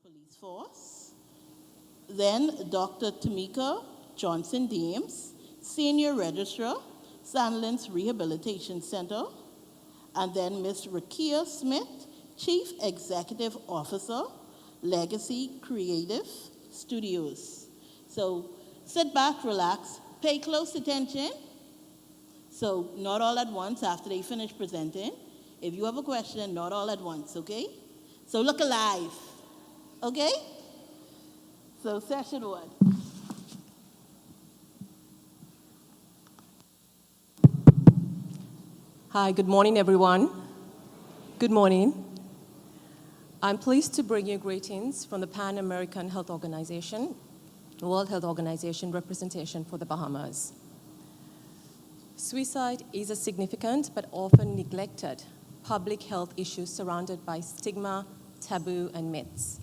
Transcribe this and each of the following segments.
Police Force. Then Dr. Tamika Johnson Deems, Senior Registrar, Sandlands Rehabilitation Center. And then Ms. Rakia Smith, Chief Executive Officer, Legacy Creative Studios. So sit back, relax, pay close attention. So not all at once after they finish presenting. If you have a question, not all at once, okay? So look alive, okay? So session one. Hi, good morning, everyone. Good morning. I'm pleased to bring you greetings from the Pan American Health Organization, World Health Organization representation for the Bahamas. Suicide is a significant but often neglected public health issue surrounded by stigma, taboo, and myths.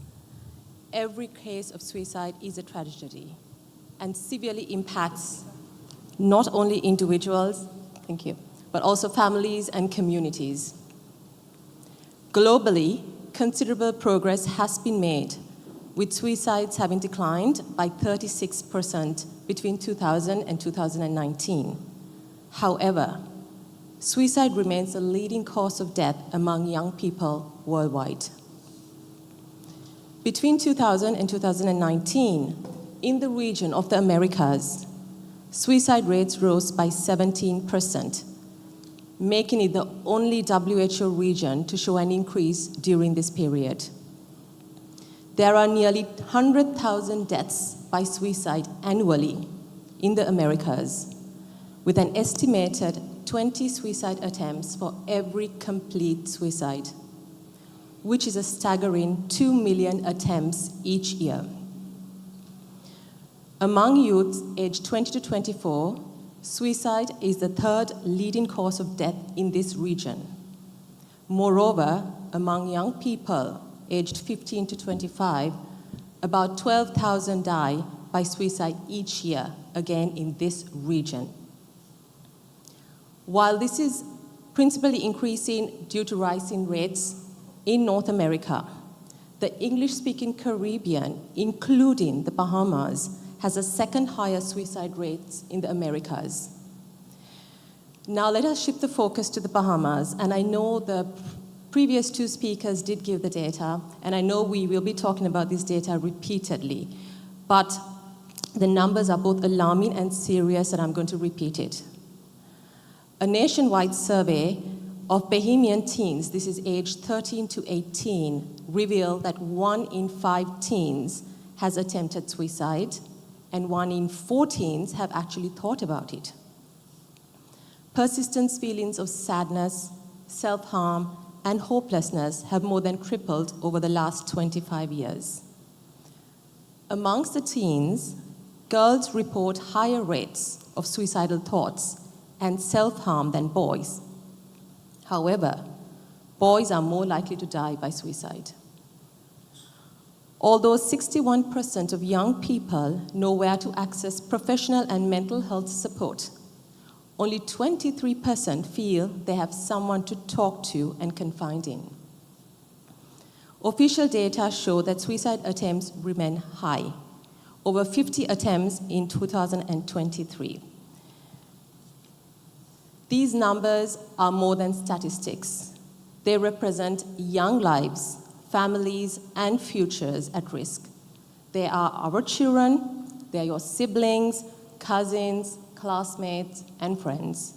Every case of suicide is a tragedy and severely impacts not only individuals, but also families and communities. Globally, considerable progress has been made, with suicides having declined by 36% between 2000 and 2019. However, suicide remains the leading cause of death among young people worldwide. Between 2000 and 2019, in the region of the Americas, suicide rates rose by 17%, making it the only WHO region to show an increase during this period. There are nearly 100,000 deaths by suicide annually in the Americas, with an estimated 20 suicide attempts for every complete suicide, which is a staggering 2 million attempts each year. Among youths aged 20 to 24, suicide is the third leading cause of death in this region. Moreover, among young people aged 15 to 25, about 12,000 die by suicide each year, again in this region. While this is principally increasing due to rising rates in North America, the English-speaking Caribbean, including the Bahamas, has the second highest suicide rates in the Americas. Now let us shift the focus to the Bahamas, and I know the previous two speakers did give the data, and I know we will be talking about this data repeatedly, but the numbers are both alarming and serious, and I'm going to repeat it. A nationwide survey of Bahamian teens, this is aged 13 to 18, revealed that 1 in 5 teens has attempted suicide, and 1 in 4 teens have actually thought about it. Persistent feelings of sadness, self-harm, and hopelessness have more than tripled over the last 25 years. Amongst the teens, girls report higher rates of suicidal thoughts and self-harm than boys. However, boys are more likely to die by suicide. Although 61% of young people know where to access professional and mental health support, only 23% feel they have someone to talk to and confide in. Official data show that suicide attempts remain high, over 50 attempts in 2023. These numbers are more than statistics. They represent young lives, families, and futures at risk. They are our children, they are your siblings, cousins, classmates, and friends.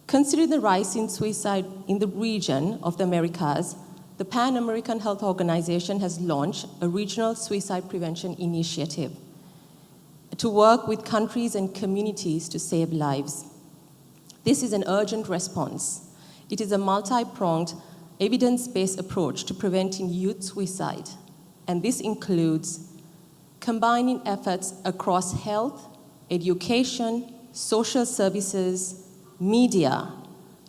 Considering the rise in suicide in the region of the Americas, the Pan American Health Organization has launched a regional suicide prevention initiative to work with countries and communities to save lives. This is an urgent response. It is a multi-pronged, evidence-based approach to preventing youth suicide, and this includes combining efforts across health, education, social services, media,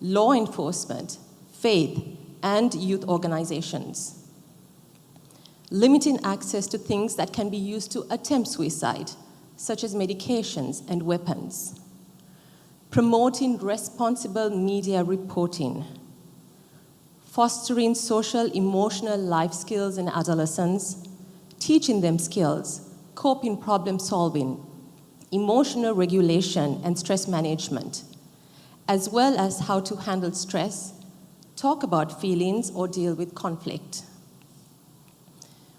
law enforcement, faith, and youth organizations. Limiting access to things that can be used to attempt suicide, such as medications and weapons. Promoting responsible media reporting. fostering social, emotional life skills in adolescents, teaching them skills, coping problem solving, emotional regulation and stress management, as well as how to handle stress, talk about feelings, or deal with conflict.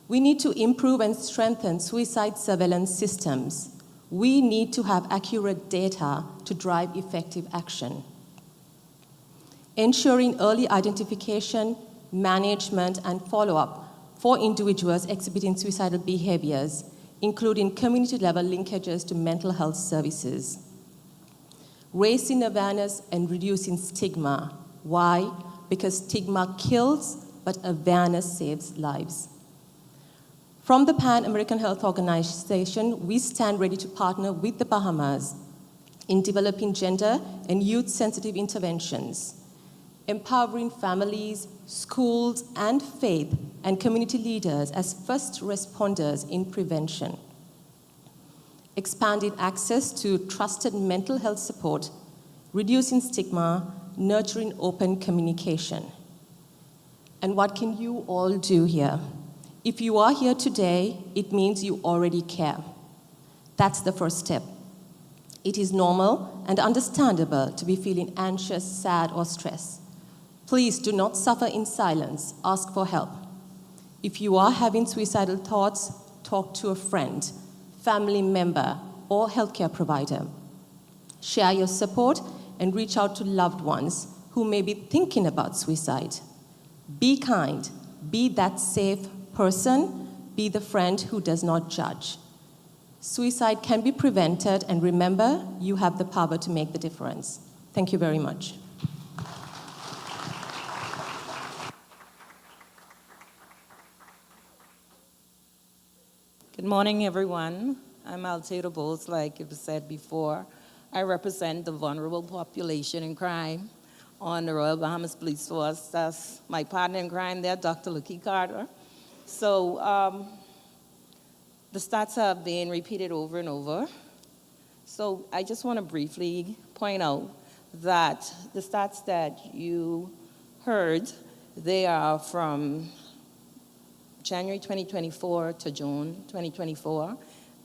We need to improve and strengthen suicide surveillance systems. We need to have accurate data to drive effective action. Ensuring early identification, management, and follow-up for individuals exhibiting suicidal behaviors, including community-level linkages to mental health services. Raising awareness and reducing stigma. Why? Because stigma kills, but awareness saves lives. From the Pan American Health Organization, we stand ready to partner with the Bahamas in developing gender and youth-sensitive interventions, empowering families, schools, and faith and community leaders as first responders in prevention, expanding access to trusted mental health support, reducing stigma, nurturing open communication. And what can you all do here? If you are here today, it means you already care. That's the first step. It is normal and understandable to be feeling anxious, sad, or stressed. Please do not suffer in silence. Ask for help. If you are having suicidal thoughts, talk to a friend, family member, or healthcare provider. Share your support and reach out to loved ones who may be thinking about suicide. Be kind. Be that safe person. Be the friend who does not judge. Suicide can be prevented, and remember, you have the power to make the difference. Thank you very much. Good morning, everyone. I'm Altair Bowles, like it was said before. I represent the vulnerable population in crime on the Royal Bahamas Police Force. That's my partner in crime there, Dr. Lucky Carter. So the stats have been repeated over and over. So I just want to briefly point out that the stats that you heard, they are from January 2024 to June 2024,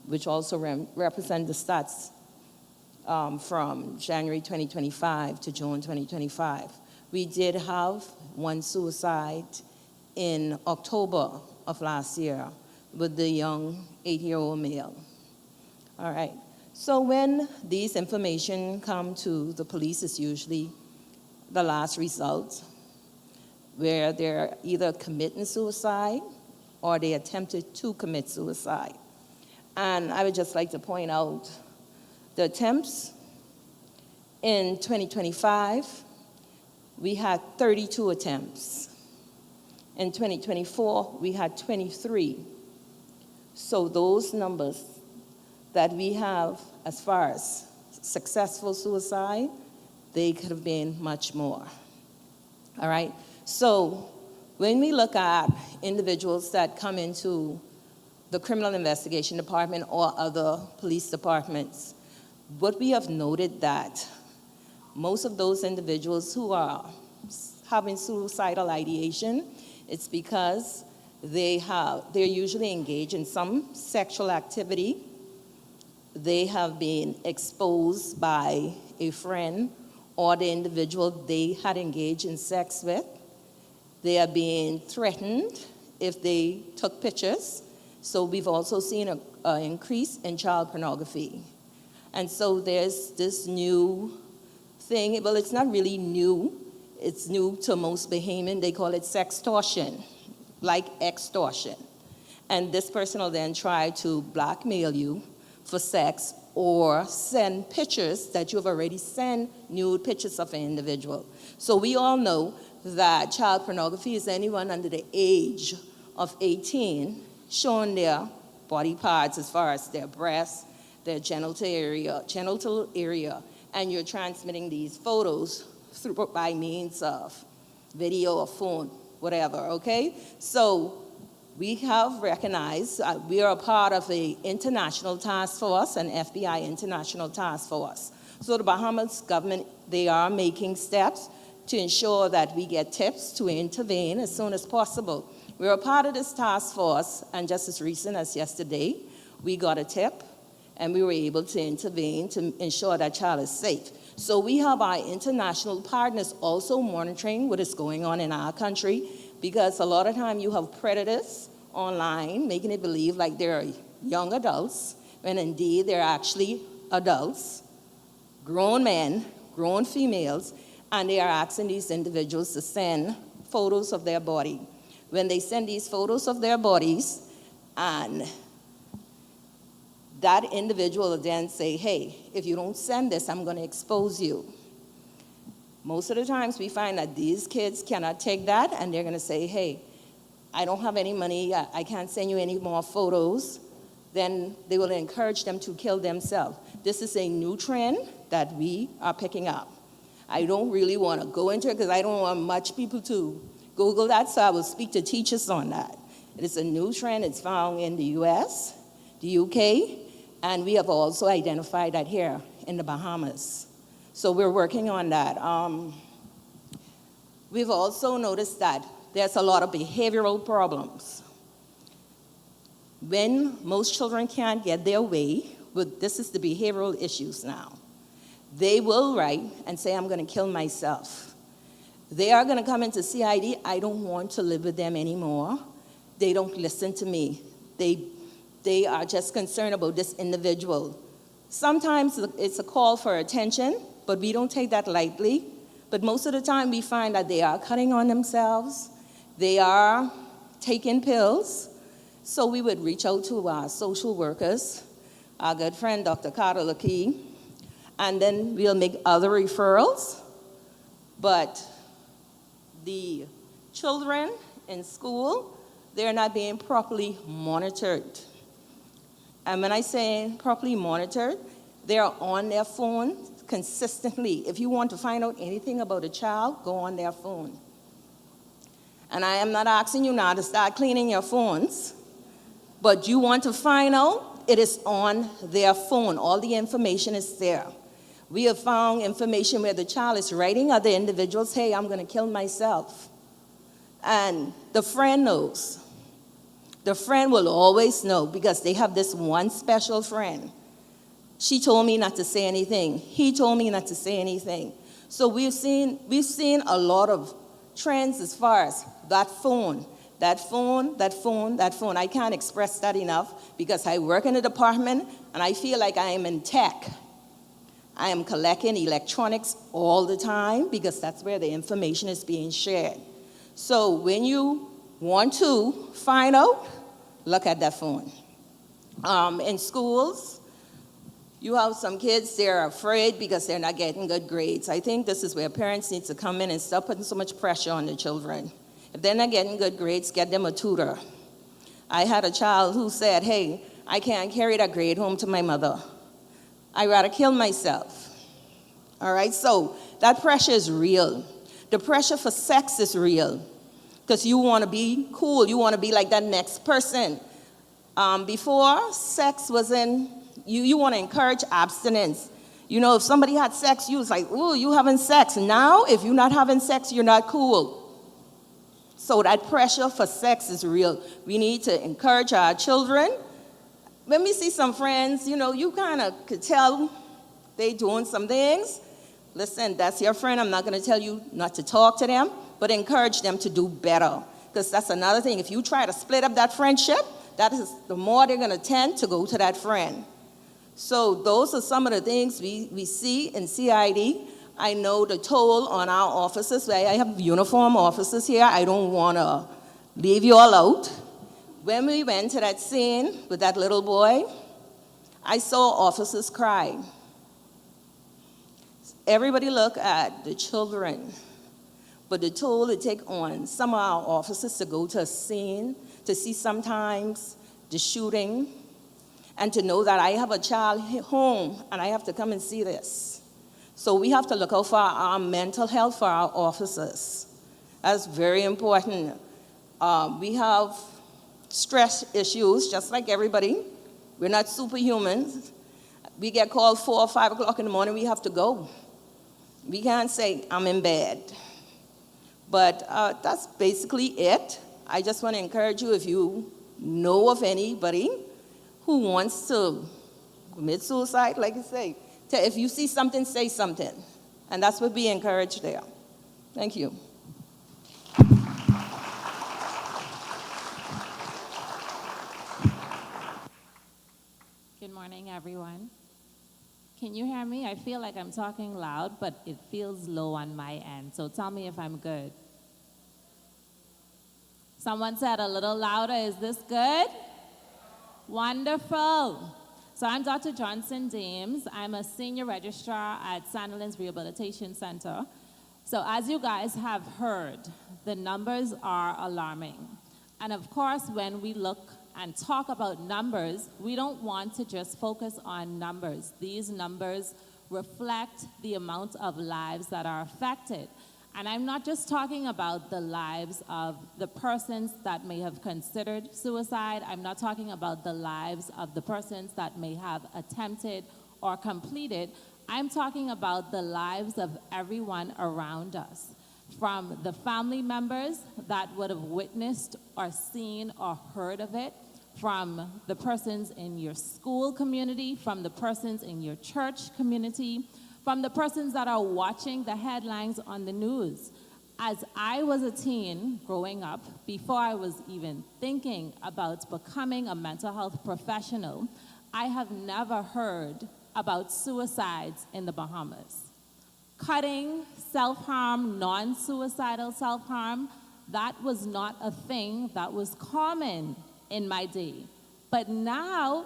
which also represent the stats from January 2025 to June 2025. We did have one suicide in October of last year with the young 8-year-old male. All right, so when these information come to the police, it's usually the last result, where they're either committing suicide or they attempted to commit suicide. And I would just like to point out the attempts in 2025, we had 32 attempts. In 2024, we had 23. So those numbers that we have as far as successful suicide, they could have been much more. All right? So when we look at individuals that come into the criminal investigation department or other police departments, what we have noted that most of those individuals who are having suicidal ideation, it's because they're usually engaged in some sexual activity. They have been exposed by a friend or the individual they had engaged in sex with. They are being threatened if they took pictures. So we've also seen an increase in child pornography. And so there's this new thing. Well, it's not really new. It's new to most Bahamian. They call it sextortion, like extortion. And this person will then try to blackmail you for sex or send pictures that you've already sent, nude pictures of an individual. So we all know that child pornography is anyone under the age of 18 showing their body parts as far as their breasts, their genital area, and you're transmitting these photos by means of video or phone, whatever, okay? So we have recognized, we are a part of an international task force, an FBI international task force. So the Bahamas government, they are making steps to ensure that we get tips to intervene as soon as possible. We're a part of this task force, and just as recent as yesterday, we got a tip, and we were able to intervene to ensure that child is safe. So we have our international partners also monitoring what is going on in our country, because a lot of time you have predators online making it believe like they're young adults, when indeed they're actually adults, grown men, grown females, and they are asking these individuals to send photos of their body. When they send these photos of their bodies, and that individual will then say, hey, if you don't send this, I'm going to expose you. Most of the times we find that these kids cannot take that, and they're going to say, hey, I don't have any money, I can't send you any more photos. Then they will encourage them to kill themselves. This is a new trend that we are picking up. I don't really want to go into it because I don't want much people to Google that, so I will speak to teachers on that. It is a new trend. It's found in the US, the UK, and we have also identified that here in the Bahamas. So we're working on that. We've also noticed that there's a lot of behavioral problems. When most children can't get their way, this is the behavioral issues now. They will write and say, I'm going to kill myself. They are going to come into CID, I don't want to live with them anymore. They don't listen to me. They are just concerned about this individual. Sometimes it's a call for attention, but we don't take that lightly. But most of the time we find that they are cutting on themselves. They are taking pills. So we would reach out to our social workers, our good friend, Dr. Carter Lakey, and then we'll make other referrals. But the children in school, they're not being properly monitored. And when I say properly monitored, they're on their phone consistently. If you want to find out anything about a child, go on their phone. And I am not asking you now to start cleaning your phones, but you want to find out, it is on their phone. All the information is there. We have found information where the child is writing other individuals, hey, I'm going to kill myself. And the friend knows. The friend will always know because they have this one special friend. She told me not to say anything. He told me not to say anything. So we've seen a lot of trends as far as that phone. That phone. I can't express that enough because I work in a department and I feel like I am in tech. I am collecting electronics all the time because that's where the information is being shared. So when you want to find out, look at that phone. In schools, you have some kids, they're afraid because they're not getting good grades. I think this is where parents need to come in and stop putting so much pressure on the children. If they're not getting good grades, get them a tutor. I had a child who said, hey, I can't carry that grade home to my mother. I'd rather kill myself. All right, so that pressure is real. The pressure for sex is real because you want to be cool. You want to be like that next person. Before, sex was you want to encourage abstinence. You know, if somebody had sex, you was like, ooh, you having sex. Now, if you're not having sex, you're not cool. So that pressure for sex is real. We need to encourage our children. When we see some friends, you know, you kind of could tell they doing some things. Listen, that's your friend. I'm not going to tell you not to talk to them, but encourage them to do better. Because that's another thing. If you try to split up that friendship, that is the more they're going to tend to go to that friend. So those are some of the things we see in CID. I know the toll on our officers. I have uniform officers here. I don't want to leave you all out. When we went to that scene with that little boy, I saw officers cry. Everybody look at the children, but the toll it take on some of our officers to go to a scene, to see sometimes the shooting, and to know that I have a child home and I have to come and see this. So we have to look out for our mental health for our officers. That's very important. We have stress issues, just like everybody. We're not superhumans. We get called 4 or 5 o'clock in the morning, we have to go. We can't say, I'm in bed. But that's basically it. I just want to encourage you, if you know of anybody who wants to commit suicide, like I say, if you see something, say something. And that's what we encourage there. Thank you. Good morning, everyone. Can you hear me? I feel like I'm talking loud, but it feels low on my end. So tell me if I'm good. Someone said a little louder. Is this good? Wonderful. So I'm Dr. Johnson Dames. I'm a senior registrar at Sandilands Rehabilitation Center. So as you guys have heard, the numbers are alarming. And of course, when we look and talk about numbers, we don't want to just focus on numbers. These numbers reflect the amount of lives that are affected. And I'm not just talking about the lives of the persons that may have considered suicide. I'm not talking about the lives of the persons that may have attempted or completed. I'm talking about the lives of everyone around us, from the family members that would have witnessed or seen or heard of it, from the persons in your school community, from the persons in your church community, from the persons that are watching the headlines on the news. As I was a teen growing up, before I was even thinking about becoming a mental health professional, I have never heard about suicides in the Bahamas. Cutting, self-harm, non-suicidal self-harm, that was not a thing that was common in my day. But now,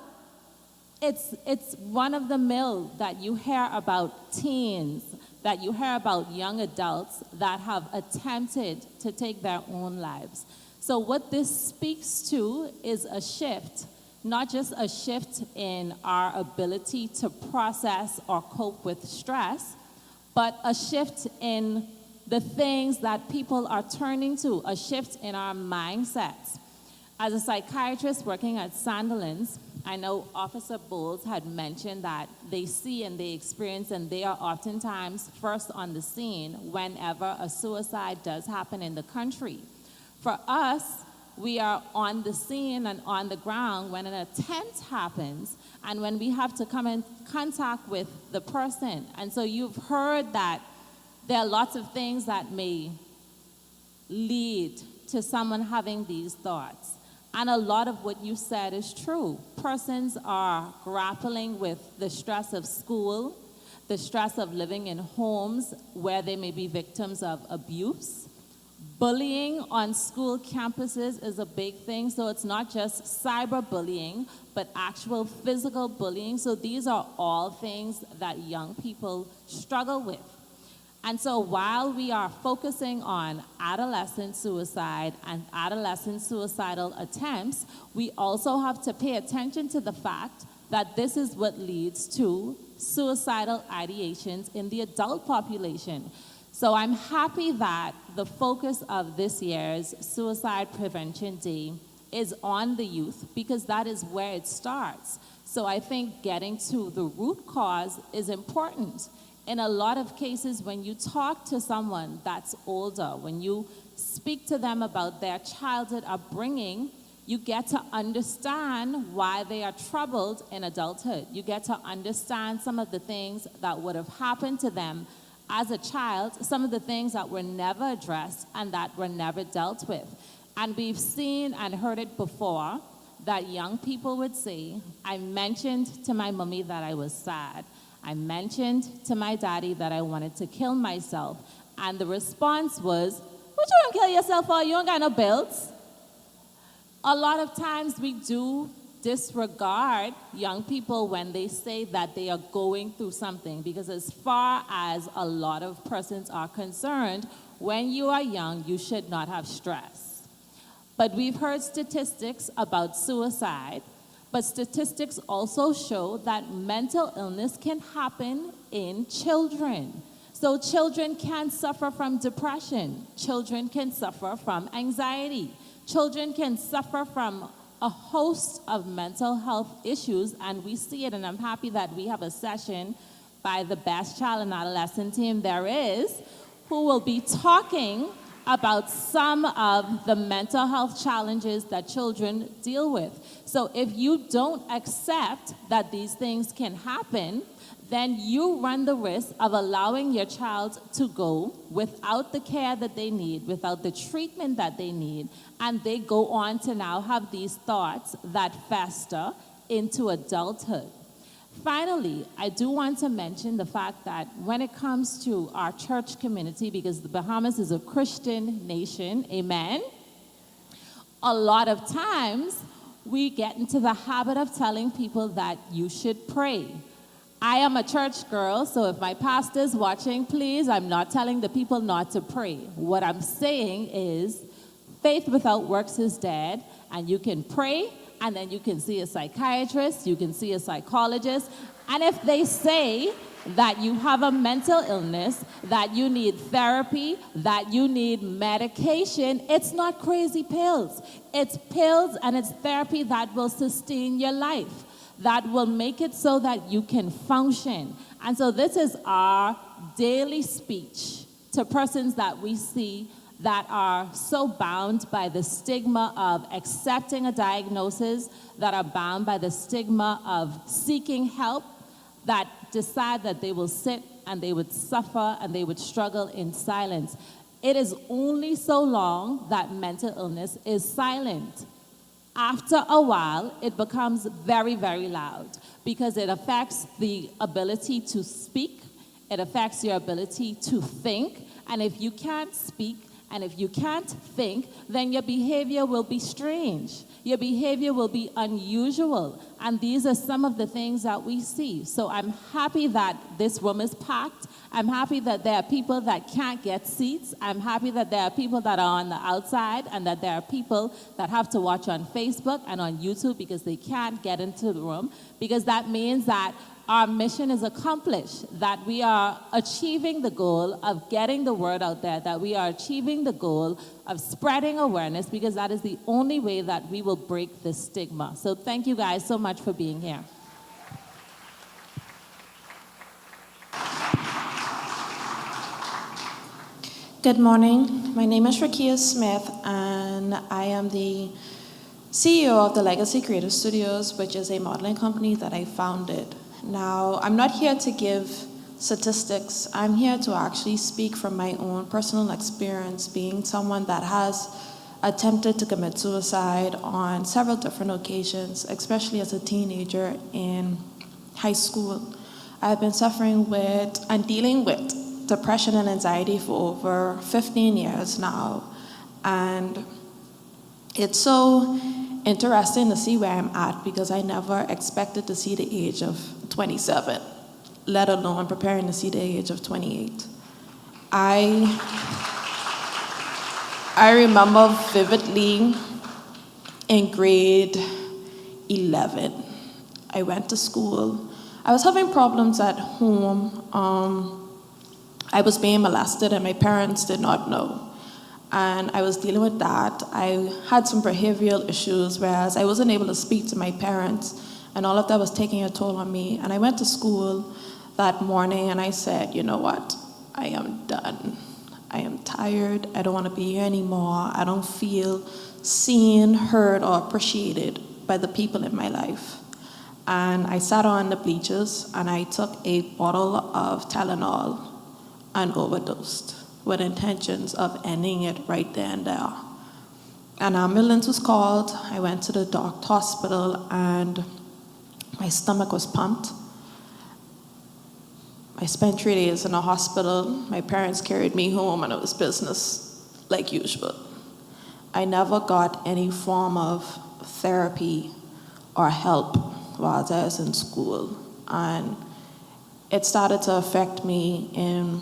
it's one of the mill that you hear about teens, that you hear about young adults that have attempted to take their own lives. So what this speaks to is a shift, not just a shift in our ability to process or cope with stress, but a shift in the things that people are turning to, a shift in our mindsets. As a psychiatrist working at Sandilands, I know Officer Bowles had mentioned that they see and they experience and they are oftentimes first on the scene whenever a suicide does happen in the country. For us, we are on the scene and on the ground when an attempt happens and when we have to come in contact with the person. And so you've heard that there are lots of things that may lead to someone having these thoughts. And a lot of what you said is true. Persons are grappling with the stress of school, the stress of living in homes where they may be victims of abuse. Bullying on school campuses is a big thing, so it's not just cyberbullying, but actual physical bullying. So these are all things that young people struggle with. And so while we are focusing on adolescent suicide and adolescent suicidal attempts, we also have to pay attention to the fact that this is what leads to suicidal ideations in the adult population. So I'm happy that the focus of this year's Suicide Prevention Day is on the youth because that is where it starts. So I think getting to the root cause is important. In a lot of cases, when you talk to someone that's older, when you speak to them about their childhood upbringing, you get to understand why they are troubled in adulthood. You get to understand some of the things that would have happened to them as a child, some of the things that were never addressed and that were never dealt with. And we've seen and heard it before that young people would say, I mentioned to my mommy that I was sad. I mentioned to my daddy that I wanted to kill myself. And the response was, what you want to kill yourself for? You don't got no bills. A lot of times we do disregard young people when they say that they are going through something, because as far as a lot of persons are concerned, when you are young, you should not have stress. But we've heard statistics about suicide. But statistics also show that mental illness can happen in children. So children can suffer from depression. Children can suffer from anxiety. Children can suffer from a host of mental health issues, and we see it, and I'm happy that we have a session by the best child and adolescent team there is, who will be talking about some of the mental health challenges that children deal with. So if you don't accept that these things can happen, then you run the risk of allowing your child to go without the care that they need, without the treatment that they need, and they go on to now have these thoughts that fester into adulthood. Finally, I do want to mention the fact that when it comes to our church community, because the Bahamas is a Christian nation, amen, a lot of times we get into the habit of telling people that you should pray. I am a church girl, so if my pastor's watching, please, I'm not telling the people not to pray. What I'm saying is faith without works is dead, and you can pray, and then you can see a psychiatrist, you can see a psychologist, and if they say that you have a mental illness, that you need therapy, that you need medication, it's not crazy pills. It's pills and it's therapy that will sustain your life, that will make it so that you can function. And so this is our daily speech to persons that we see that are so bound by the stigma of accepting a diagnosis, that are bound by the stigma of seeking help, that decide that they will sit and they would suffer and they would struggle in silence. It is only so long that mental illness is silent. After a while, it becomes very, very loud because it affects the ability to speak, it affects your ability to think, and if you can't speak and if you can't think, then your behavior will be strange. Your behavior will be unusual, and these are some of the things that we see. So I'm happy that this room is packed. I'm happy that there are people that can't get seats. I'm happy that there are people that are on the outside and that there are people that have to watch on Facebook and on YouTube because they can't get into the room, because that means that our mission is accomplished, that we are achieving the goal of getting the word out there, that we are achieving the goal of spreading awareness, because that is the only way that we will break this stigma. So thank you guys so much for being here. Good morning. My name is Rakia Smith, and I am the CEO of the Legacy Creative Studios, which is a modeling company that I founded. Now, I'm not here to give statistics. I'm here to actually speak from my own personal experience, being someone that has attempted to commit suicide on several different occasions, especially as a teenager in high school. I've been suffering with and dealing with depression and anxiety for over 15 years now. And it's so interesting to see where I'm at, because I never expected to see the age of 27, let alone preparing to see the age of 28. I remember vividly in grade 11, I went to school. I was having problems at home. I was being molested and my parents did not know. And I was dealing with that. I had some behavioral issues, whereas I wasn't able to speak to my parents, and all of that was taking a toll on me. And I went to school that morning and I said, you know what? I am done. I am tired. I don't want to be here anymore. I don't feel seen, heard, or appreciated by the people in my life. And I sat on the bleachers and I took a bottle of Tylenol and overdosed, with intentions of ending it right there and there. An ambulance was called. I went to the hospital and my stomach was pumped. I spent 3 days in the hospital. My parents carried me home and it was business like usual. I never got any form of therapy or help while I was in school. And it started to affect me in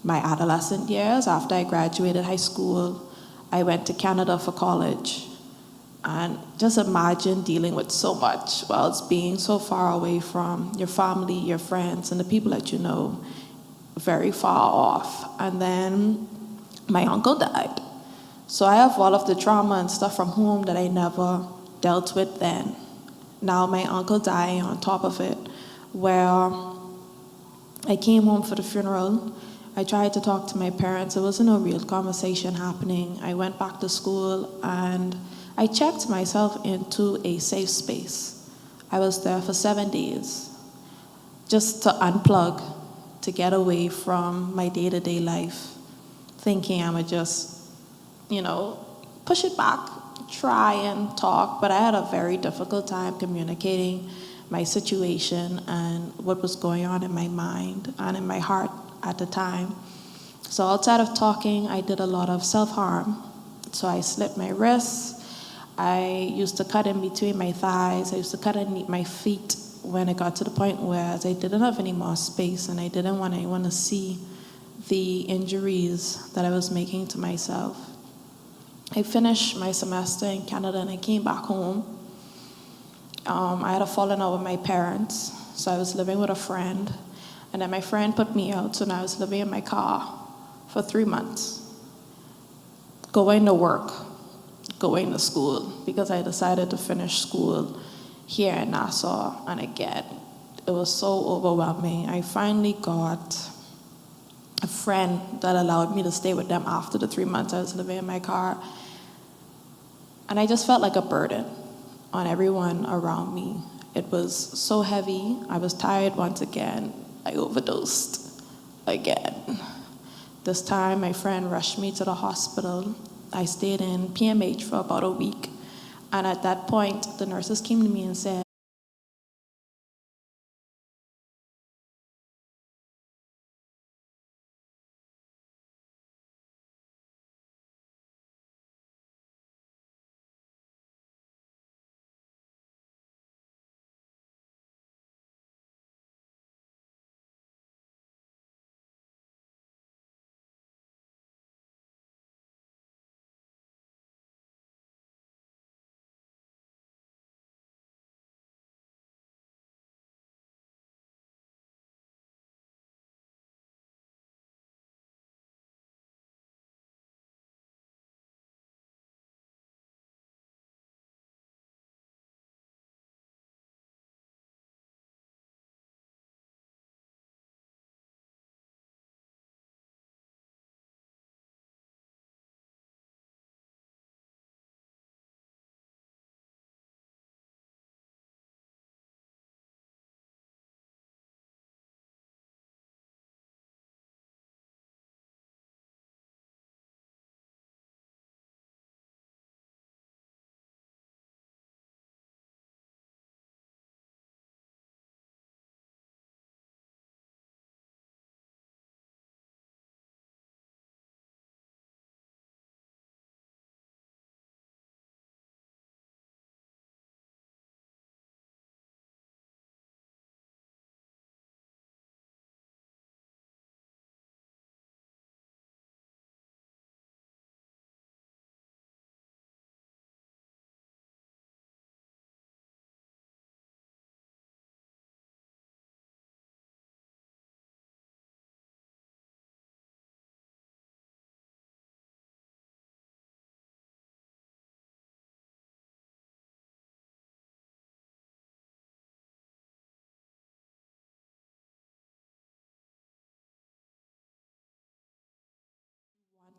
my adolescent years. After I graduated high school, I went to Canada for college. And just imagine dealing with so much whilst being so far away from your family, your friends, and the people that you know, very far off. And then my uncle died. So I have all of the trauma and stuff from home that I never dealt with then. Now my uncle died on top of it, where I came home for the funeral. I tried to talk to my parents. There wasn't a real conversation happening. I went back to school and I checked myself into a safe space. I was there for 7 days just to unplug, to get away from my day-to-day life, thinking I would just, push it back, try and talk, but I had a very difficult time communicating my situation and what was going on in my mind and in my heart at the time. So outside of talking, I did a lot of self-harm. So I slit my wrists. I used to cut in between my thighs. I used to cut underneath my feet when it got to the point where I didn't have any more space and I didn't want anyone to see the injuries that I was making to myself. I finished my semester in Canada and I came back home. I had a falling out with my parents, so I was living with a friend. And then my friend put me out, so now I was living in my car for 3 months, going to work, going to school, because I decided to finish school here in Nassau. And again, it was so overwhelming. I finally got a friend that allowed me to stay with them after the 3 months I was living in my car. And I just felt like a burden on everyone around me. It was so heavy. I was tired once again. I overdosed again. This time, my friend rushed me to the hospital. I stayed in PMH for about a week. And at that point, the nurses came to me and said,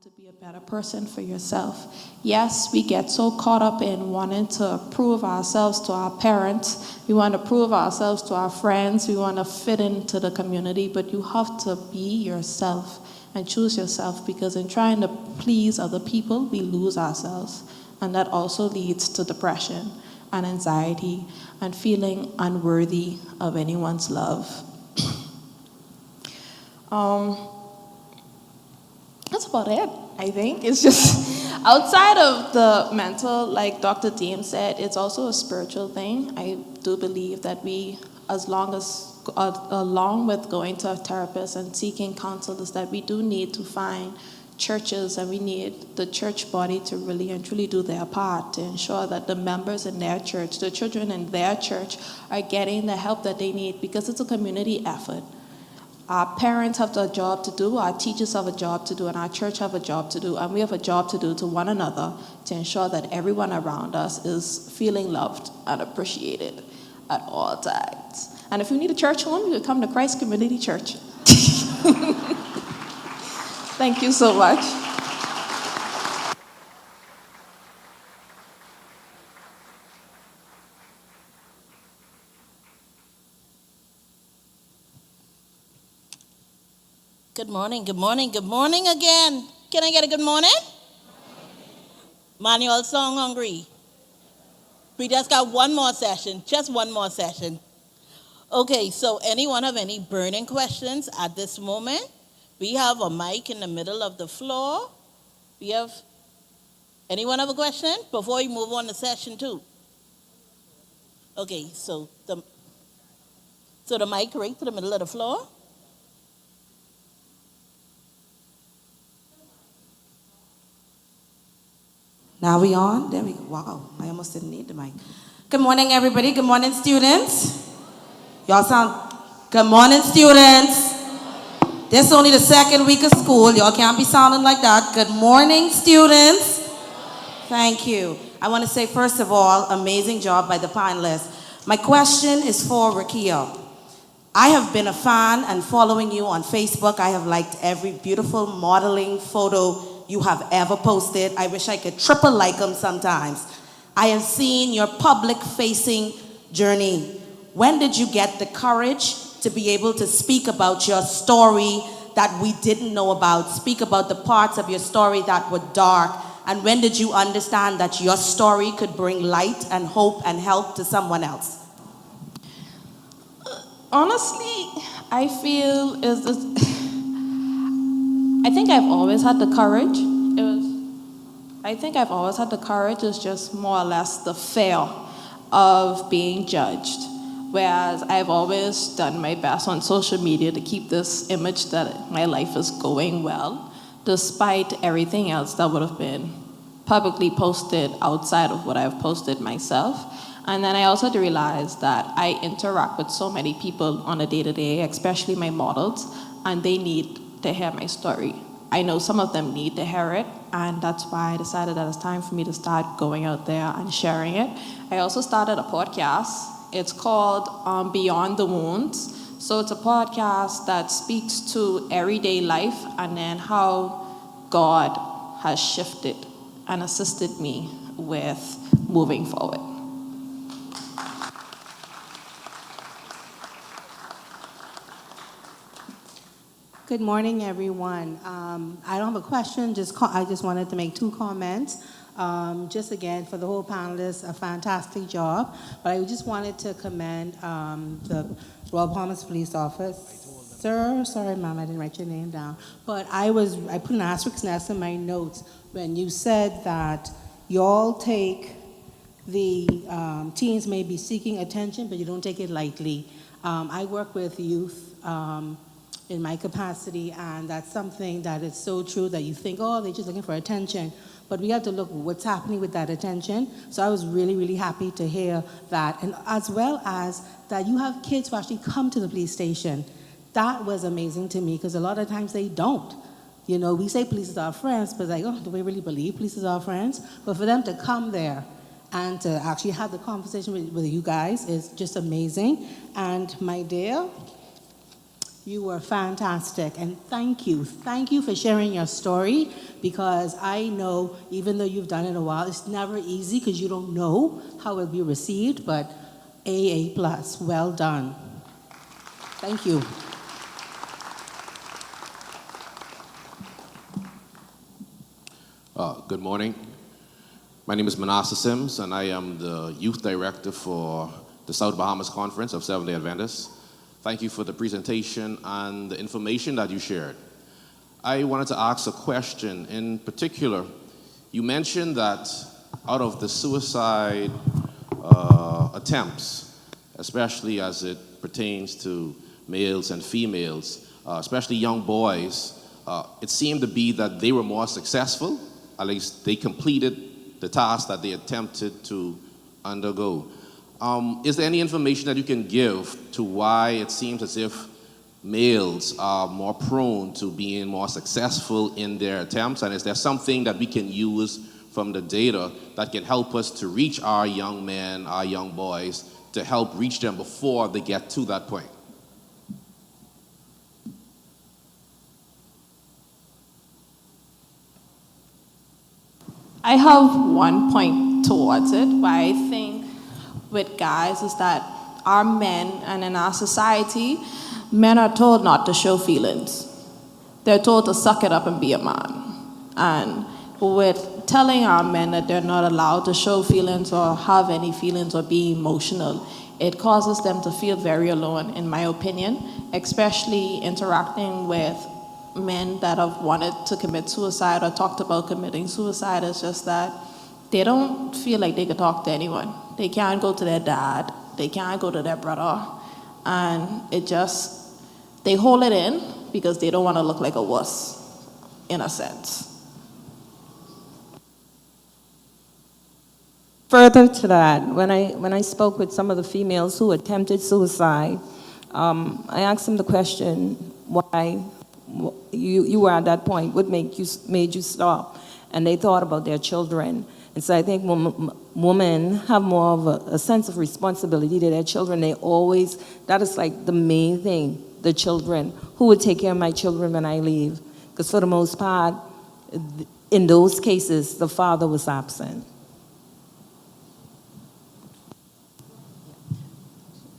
to be a better person for yourself. Yes, we get so caught up in wanting to prove ourselves to our parents. We want to prove ourselves to our friends. We want to fit into the community, but you have to be yourself and choose yourself, because in trying to please other people, we lose ourselves. And that also leads to depression and anxiety and feeling unworthy of anyone's love. That's about it, I think. It's just outside of the mental, like Dr. Deem said, it's also a spiritual thing. I do believe that we, along with going to a therapist and seeking counsel, is that we do need to find churches, and we need the church body to really and truly do their part to ensure that the members in their church, the children in their church, are getting the help that they need, because it's a community effort. Our parents have a job to do, our teachers have a job to do, and our church have a job to do, and we have a job to do to one another to ensure that everyone around us is feeling loved and appreciated at all times. And if you need a church home, you can come to Christ Community Church. Thank you so much. Good morning, good morning, good morning again. Can I get a good morning? Manuel Song Hungry. We just got one more session, just one more session. Okay, so anyone have any burning questions at this moment? We have a mic in the middle of the floor. We have, anyone have a question before we move on to session 2? Okay, so the mic right to the middle of the floor. Now we on? There we go. Wow, I almost didn't need the mic. Good morning, everybody. Good morning, students. Y'all sound, good morning, students. This is only the second week of school. Y'all can't be sounding like that. Good morning, students. Thank you. I want to say, first of all, amazing job by the panelists. My question is for Rakia. I have been a fan and following you on Facebook. I have liked every beautiful modeling photo you have ever posted. I wish I could triple like them sometimes. I have seen your public-facing journey. When did you get the courage to be able to speak about your story that we didn't know about, speak about the parts of your story that were dark, and when did you understand that your story could bring light and hope and help to someone else? Honestly, I feel I think I've always had the courage. I think I've always had the courage. It's just more or less the fear of being judged. Whereas I've always done my best on social media to keep this image that my life is going well, despite everything else that would have been publicly posted outside of what I've posted myself. And then I also realized that I interact with so many people on a day-to-day, especially my models, and they need to hear my story. I know some of them need to hear it, and that's why I decided that it's time for me to start going out there and sharing it. I also started a podcast. It's called Beyond the Wounds. So it's a podcast that speaks to everyday life and then how God has shifted and assisted me with moving forward. Good morning, everyone. I don't have a question, I just wanted to make 2 comments. Just again, for the whole panelists, a fantastic job. But I just wanted to commend the Royal Bahamas Police Officer. Sorry, Mom, I didn't write your name down. But I put an asterisk next to my notes when you said that y'all take the teens may be seeking attention, but you don't take it lightly. I work with youth in my capacity, and that's something that is so true that you think, oh, they're just looking for attention. But we have to look what's happening with that attention. So I was really, really happy to hear that. And as well as that you have kids who actually come to the police station. That was amazing to me because a lot of times they don't. You know, we say police is our friends, but like, oh, do we really believe police is our friends? But for them to come there and to actually have the conversation with you guys is just amazing. And my dear, you were fantastic, and thank you. Thank you for sharing your story, because I know, even though you've done it a while, it's never easy because you don't know how it will be received, but A+, well done. Thank you. Good morning. My name is Manasseh Sims, and I am the Youth Director for the South Bahamas Conference of Seventh-day Adventists. Thank you for the presentation and the information that you shared. I wanted to ask a question. In particular, you mentioned that out of the suicide attempts, especially as it pertains to males and females, especially young boys, it seemed to be that they were more successful. At least they completed the task that they attempted to undergo. Is there any information that you can give to why it seems as if males are more prone to being more successful in their attempts? And is there something that we can use from the data that can help us to reach our young men, our young boys, to help reach them before they get to that point? I have one point towards it, but I think with guys is that our men and in our society, men are told not to show feelings. They're told to suck it up and be a man. And with telling our men that they're not allowed to show feelings or have any feelings or be emotional, it causes them to feel very alone, in my opinion, especially interacting with men that have wanted to commit suicide or talked about committing suicide. It's just that they don't feel like they could talk to anyone. They can't go to their dad. They can't go to their brother. And they hold it in because they don't want to look like a wuss, in a sense. Further to that, when I spoke with some of the females who attempted suicide, I asked them the question, why you were at that point, what made you stop? And they thought about their children. And so I think women have more of a sense of responsibility to their children. That is like the main thing, the children. Who would take care of my children when I leave? Because for the most part, in those cases, the father was absent.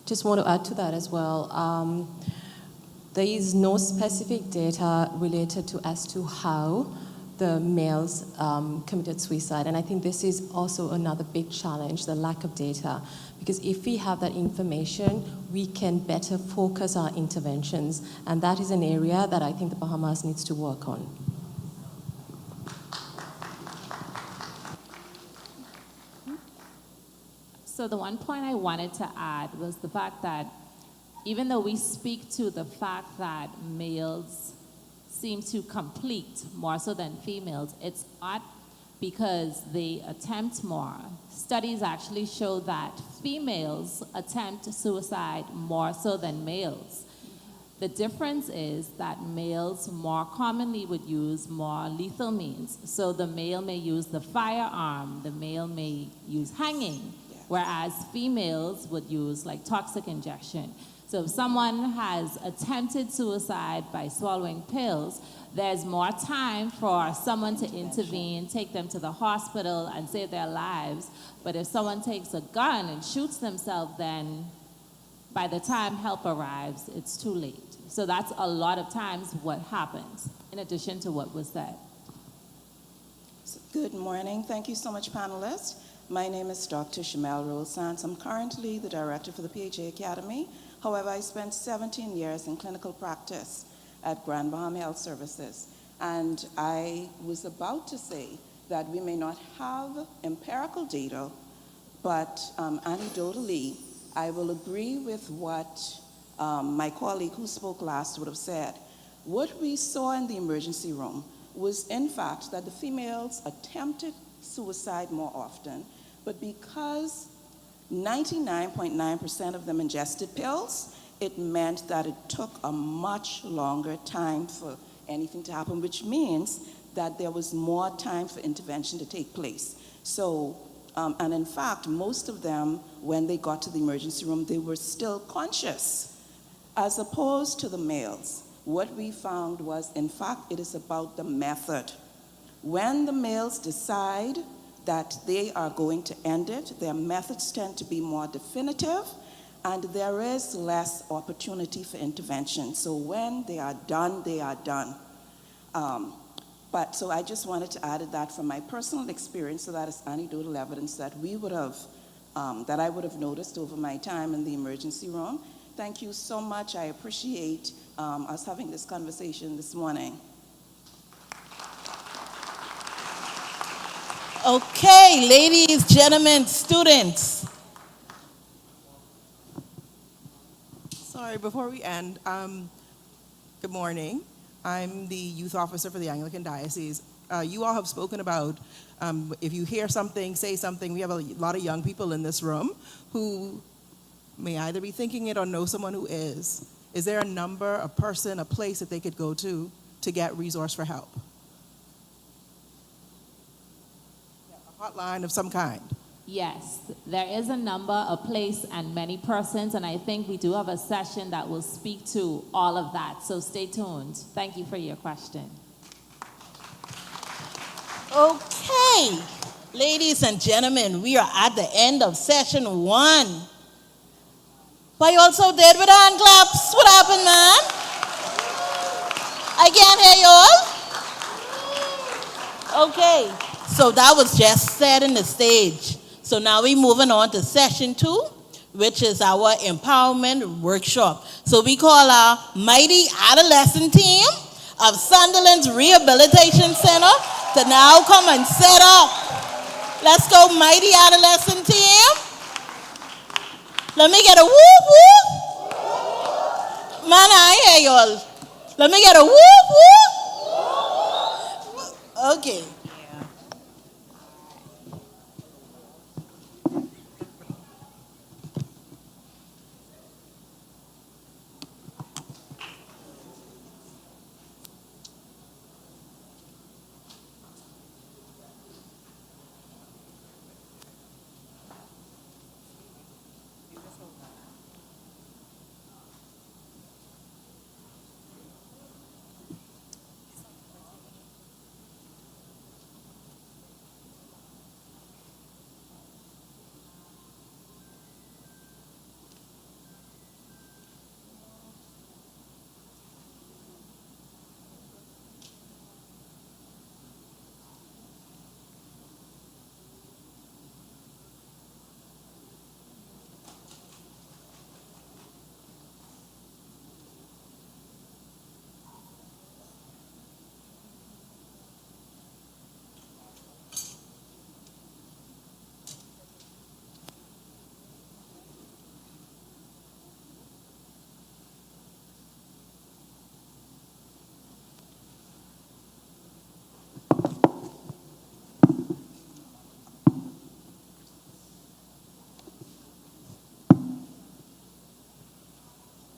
Just want to add to that as well. There is no specific data related as to how the males committed suicide. And I think this is also another big challenge, the lack of data. Because if we have that information, we can better focus our interventions. And that is an area that I think the Bahamas needs to work on. So the one point I wanted to add was the fact that even though we speak to the fact that males seem to complete more so than females, it's not because they attempt more. Studies actually show that females attempt suicide more so than males. The difference is that males more commonly would use more lethal means. So the male may use the firearm, the male may use hanging, whereas females would use like toxic injection. So if someone has attempted suicide by swallowing pills, there's more time for someone to intervene, take them to the hospital and save their lives. But if someone takes a gun and shoots themselves, then by the time help arrives, it's too late. So that's a lot of times what happens, in addition to what was said. Good morning. Thank you so much, panelists. My name is Dr. Shamel Rose-Sands. I'm currently the director for the PHA Academy. However, I spent 17 years in clinical practice at Grand Bahama Health Services. And I was about to say that we may not have empirical data, but anecdotally, I will agree with what my colleague who spoke last would have said. What we saw in the emergency room was, in fact, that the females attempted suicide more often, but because 99.9% of them ingested pills, it meant that it took a much longer time for anything to happen, which means that there was more time for intervention to take place. So, and in fact, most of them, when they got to the emergency room, they were still conscious, as opposed to the males. What we found was, in fact, it is about the method. When the males decide that they are going to end it, their methods tend to be more definitive, and there is less opportunity for intervention. So when they are done, they are done. So I just wanted to add that from my personal experience, so that is anecdotal evidence that we would have, that I would have noticed over my time in the emergency room. Thank you so much. I appreciate us having this conversation this morning. Okay, ladies, gentlemen, students. Sorry, before we end, good morning. I'm the youth officer for the Anglican Diocese. You all have spoken about if you hear something, say something. We have a lot of young people in this room who may either be thinking it or know someone who is. Is there a number, a person, a place that they could go to get resource for help? A hotline of some kind. Yes, there is a number, a place, and many persons, and I think we do have a session that will speak to all of that. So stay tuned. Thank you for your question. Okay. Ladies and gentlemen, we are at the end of session 1. Why you all so dead with hand claps? What happened, man? I can't hear you all. Okay, so that was just setting the stage. So now we're moving on to session 2, which is our empowerment workshop. So we call our mighty adolescent team of Sunderland's Rehabilitation Center to now come and set up. Let's go, mighty adolescent team. Let me get a whoop whoop. Man, I hear y'all. Let me get a whoop whoop. Okay.